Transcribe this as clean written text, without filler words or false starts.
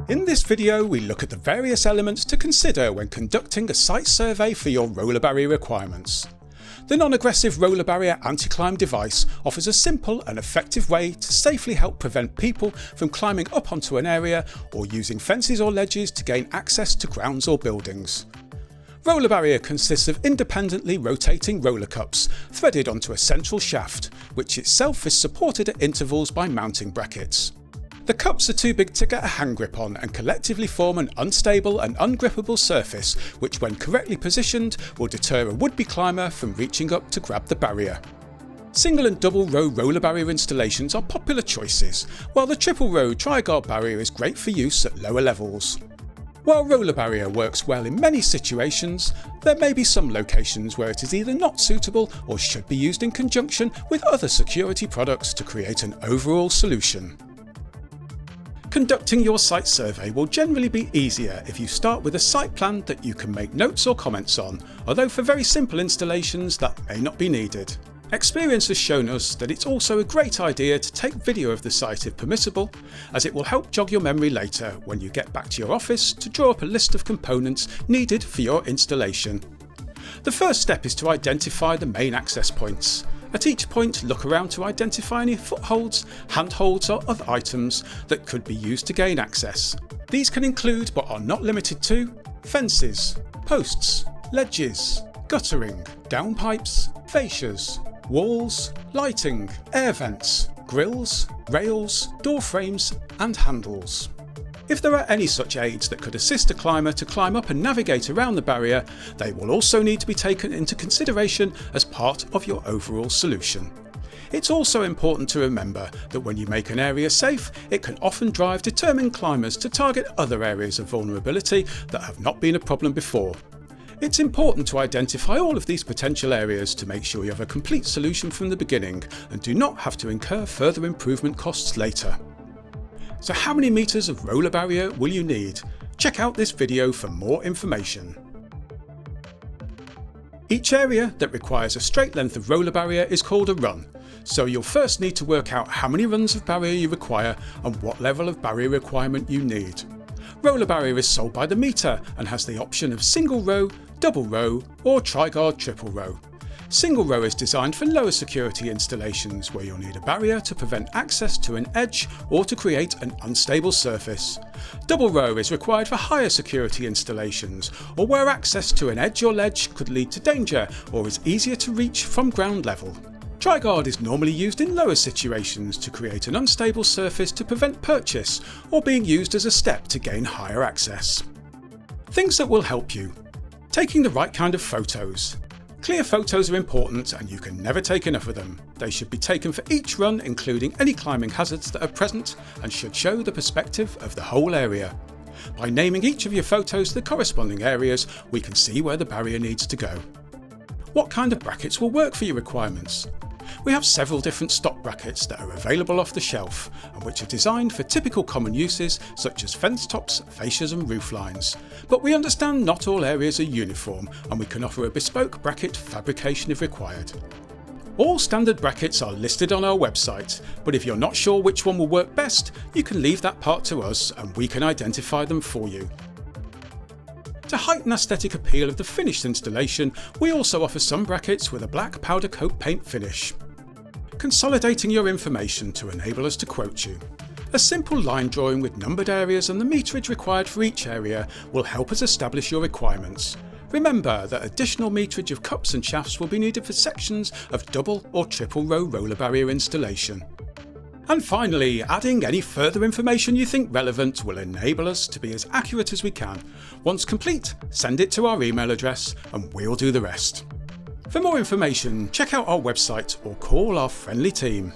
In this video, we look at the various elements to consider when conducting a site survey for your roller barrier requirements. The non-aggressive roller barrier anti-climb device offers a simple and effective way to safely help prevent people from climbing up onto an area or using fences or ledges to gain access to grounds or buildings. Roller barrier consists of independently rotating roller cups threaded onto a central shaft, which itself is supported at intervals by mounting brackets. The cups are too big to get a hand grip on and collectively form an unstable and ungrippable surface which, when correctly positioned, will deter a would-be climber from reaching up to grab the barrier. Single and double row roller barrier installations are popular choices, while the triple row tri-guard barrier is great for use at lower levels. While roller barrier works well in many situations, there may be some locations where it is either not suitable or should be used in conjunction with other security products to create an overall solution. Conducting your site survey will generally be easier if you start with a site plan that you can make notes or comments on, although for very simple installations that may not be needed. Experience has shown us that it's also a great idea to take video of the site if permissible, as it will help jog your memory later when you get back to your office to draw up a list of components needed for your installation. The first step is to identify the main access points. At each point, look around to identify any footholds, handholds or other items that could be used to gain access. These can include, but are not limited to, fences, posts, ledges, guttering, downpipes, fascias, walls, lighting, air vents, grills, rails, door frames and handles. If there are any such aids that could assist a climber to climb up and navigate around the barrier, they will also need to be taken into consideration as part of your overall solution. It's also important to remember that when you make an area safe, it can often drive determined climbers to target other areas of vulnerability that have not been a problem before. It's important to identify all of these potential areas to make sure you have a complete solution from the beginning and do not have to incur further improvement costs later. So how many meters of roller barrier will you need? Check out this video for more information. Each area that requires a straight length of roller barrier is called a run, so you'll first need to work out how many runs of barrier you require and what level of barrier requirement you need. Roller barrier is sold by the meter and has the option of single row, double row or tri-guard triple row. Single row is designed for lower security installations where you'll need a barrier to prevent access to an edge or to create an unstable surface. Double row is required for higher security installations or where access to an edge or ledge could lead to danger or is easier to reach from ground level. Tri-guard is normally used in lower situations to create an unstable surface to prevent purchase or being used as a step to gain higher access. Things that will help you. Taking the right kind of photos. Clear photos are important and you can never take enough of them. They should be taken for each run, including any climbing hazards that are present, and should show the perspective of the whole area. By naming each of your photos the corresponding areas, we can see where the barrier needs to go. What kind of brackets will work for your requirements? We have several different stock brackets that are available off the shelf and which are designed for typical common uses such as fence tops, fascias and roof lines. But we understand not all areas are uniform and we can offer a bespoke bracket fabrication if required. All standard brackets are listed on our website, but if you're not sure which one will work best, you can leave that part to us and we can identify them for you. To heighten aesthetic appeal of the finished installation, we also offer some brackets with a black powder coat paint finish. Consolidating your information to enable us to quote you. A simple line drawing with numbered areas and the meterage required for each area will help us establish your requirements. Remember that additional meterage of cups and shafts will be needed for sections of double or triple row roller barrier installation. And finally, adding any further information you think relevant will enable us to be as accurate as we can. Once complete, send it to our email address and we'll do the rest. For more information, check out our website or call our friendly team.